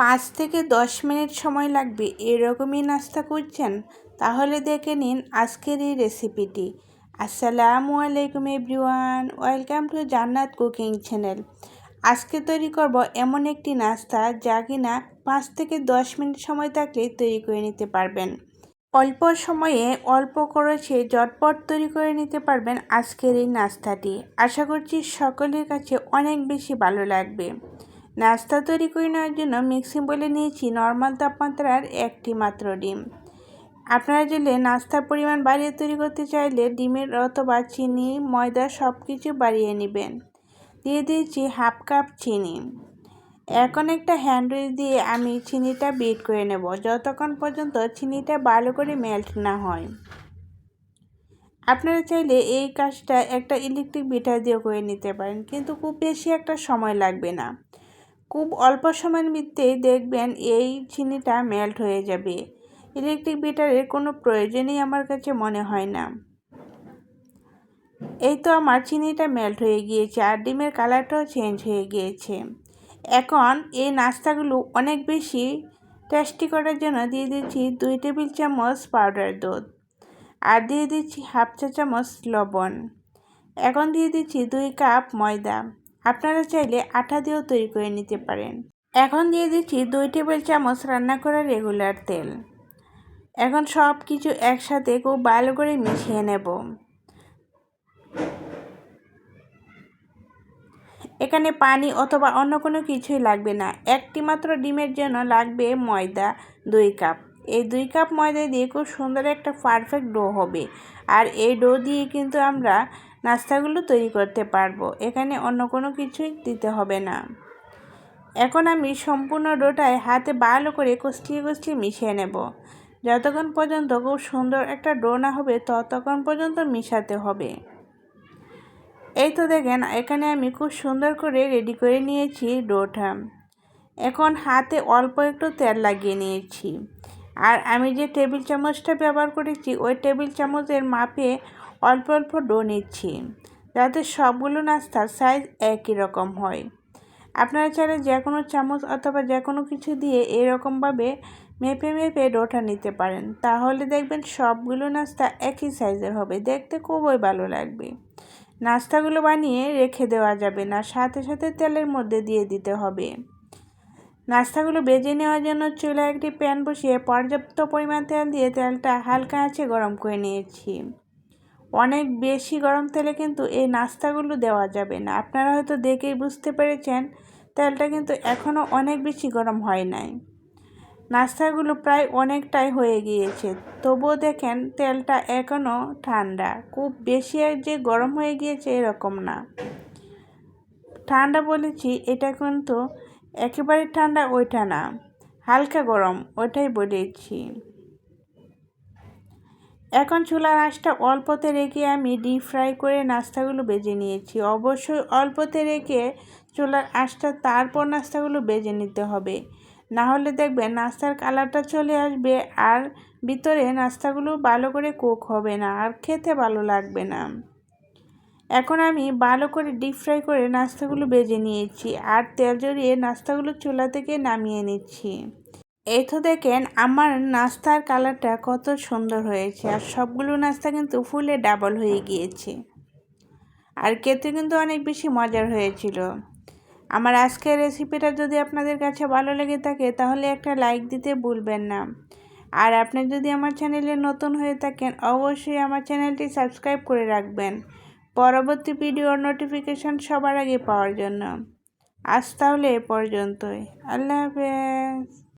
5 থেকে 10 মিনিট সময় লাগবে এরকমই নাস্তা করছেন, তাহলে দেখে নিন আজকের এই রেসিপিটি। আসসালামু আলাইকুম এভরিওয়ান, ওয়েলকাম টু জান্নাত কুকিং চ্যানেল। আজকে তৈরি করব এমন একটি নাস্তা যা কিনা 5 থেকে 10 মিনিট সময় থাকলে তৈরি করে নিতে পারবেন। অল্প সময়ে অল্প খরচে ঝটপট তৈরি করে নিতে পারবেন আজকের এই নাস্তাটি। আশা করছি সকলের কাছে অনেক বেশি ভালো লাগবে। নাস্তা তৈরি করে নেওয়ার জন্য মিক্সিং বলে নিয়েছি নর্মাল তাপমাত্রার একটি মাত্র ডিম। আপনারা যদি নাস্তার পরিমাণ বাড়িয়ে তৈরি করতে চাইলে ডিমের অথবা চিনি ময়দা সব কিছু বাড়িয়ে নেবেন। দিয়ে দিয়েছি হাফ কাপ চিনি। এখন একটা হ্যান্ড উইস্ক দিয়ে আমি চিনিটা বিট করে নেব যতক্ষণ পর্যন্ত চিনিটা ভালো করে মেল্ট না হয়। আপনারা চাইলে এই কাজটা একটা ইলেকট্রিক বিটার দিয়েও করে নিতে পারেন, কিন্তু খুব বেশি একটা সময় লাগবে না। খুব অল্প সময়ের মধ্যেই দেখবেন এই চিনিটা মেল্ট হয়ে যাবে। ইলেকট্রিক বিটারের কোনো প্রয়োজনই আমার কাছে মনে হয় না। এই তো আমার চিনিটা মেল্ট হয়ে গিয়েছে আর ডিমের কালারটাও চেঞ্জ হয়ে গিয়েছে। এখন এই নাস্তাগুলো অনেক বেশি টেস্টি করার জন্য দিয়ে দিচ্ছি 2 টেবিল চামচ পাউডার দুধ আর দিয়ে দিচ্ছি হাফ চা চামচ লবণ। এখন দিয়ে দিচ্ছি 2 কাপ ময়দা। আপনারা চাইলে আটা দিয়েও তৈরি করে নিতে পারেন। এখন দিয়ে দিচ্ছি 2 টেবিল চামচ রান্না করা রেগুলার তেল। এখন সব কিছু একসাথে খুব ভালো করে মিশিয়ে নেব। এখানে পানি অথবা অন্য কোনো কিছুই লাগবে না। একটি মাত্র ডিমের জন্য লাগবে ময়দা 2 কাপ। এই 2 কাপ ময়দা দিয়ে খুব সুন্দর একটা পারফেক্ট ডো হবে। আর এই ডো দিয়ে কিন্তু আমরা নাস্তাগুলো তৈরি করতে পারবো। এখানে অন্য কোনো কিছুই দিতে হবে না। এখন আমি সম্পূর্ণ ডোটায় হাতে ভালো করে কষিয়ে মিশিয়ে নেব। যতক্ষণ পর্যন্ত খুব সুন্দর একটা ডো না হবে ততক্ষণ পর্যন্ত মিশাতে হবে। এই তো দেখেন এখানে আমি খুব সুন্দর করে রেডি করে নিয়েছি ডোটা। এখন হাতে অল্প একটু তেল লাগিয়ে নিয়েছি আর আমি যে টেবিল চামচটা ব্যবহার করেছি ওই টেবিল চামচের মাপে অল্প অল্প ডো নিচ্ছি, যাতে সবগুলো নাস্তার সাইজ একই রকম হয়। আপনারা চাইলে যে কোনো চামচ অথবা যে কোনো কিছু দিয়ে এরকমভাবে মেপে ডোটা নিতে পারেন, তাহলে দেখবেন সবগুলো নাস্তা একই সাইজের হবে, দেখতে খুবই ভালো লাগবে। নাস্তাগুলো বানিয়ে রেখে দেওয়া যাবে না, সাথে সাথে তেলের মধ্যে দিয়ে দিতে হবে। নাস্তাগুলো ভেজে নেওয়ার জন্য চুলায় একটি প্যান বসিয়ে পর্যাপ্ত পরিমাণ তেল দিয়ে তেলটা হালকা আঁচে গরম করে নিয়েছি। অনেক বেশি গরম তেলে কিন্তু এই নাস্তাগুলো দেওয়া যাবে না। আপনারা হয়তো দেখেই বুঝতে পেরেছেন তেলটা কিন্তু এখনও অনেক বেশি গরম হয় নাই। নাস্তাগুলো প্রায় অনেকটাই হয়ে গিয়েছে, তবুও দেখেন তেলটা এখনও ঠান্ডা, খুব বেশি যে গরম হয়ে গিয়েছে এরকম না। ঠান্ডা বলেছি, এটা কিন্তু একেবারে ঠান্ডা ওইটা না, হালকা গরম ওইটাই বলেছি। এখন চুলার আঁচটা অল্পতে রেখে আমি ডিপ ফ্রাই করে নাস্তাগুলো ভেজে নিয়েছি। অবশ্যই অল্পতে রেখে চুলার আঁচটা তারপর নাস্তাগুলো ভেজে নিতে হবে, না হলে দেখবেন নাস্তার কালারটা চলে আসবে আর ভিতরে নাস্তাগুলো ভালো করে কুক হবে না আর খেতে ভালো লাগবে না। এখন আমি ভালো করে ডিপ ফ্রাই করে নাস্তাগুলো ভেজে নিয়েছি আর তেল জড়িয়ে নাস্তাগুলো চুলা থেকে নামিয়ে নিচ্ছি। এই তো দেখেন আমার নাস্তার কালারটা কত সুন্দর হয়েছে আর সবগুলো নাস্তা কিন্তু ফুলে ডাবল হয়ে গিয়েছে আর খেতে কিন্তু অনেক বেশি মজার হয়েছিল। আমার আজকের রেসিপিটা যদি আপনাদের কাছে ভালো লেগে থাকে তাহলে একটা লাইক দিতে ভুলবেন না। আর আপনি যদি আমার চ্যানেলে নতুন হয়ে থাকেন অবশ্যই আমার চ্যানেলটি সাবস্ক্রাইব করে রাখবেন পরবর্তী ভিডিওর নোটিফিকেশন সবার আগে পাওয়ার জন্য। আজ তাহলে এ পর্যন্তই। আল্লাহ হাফেজ।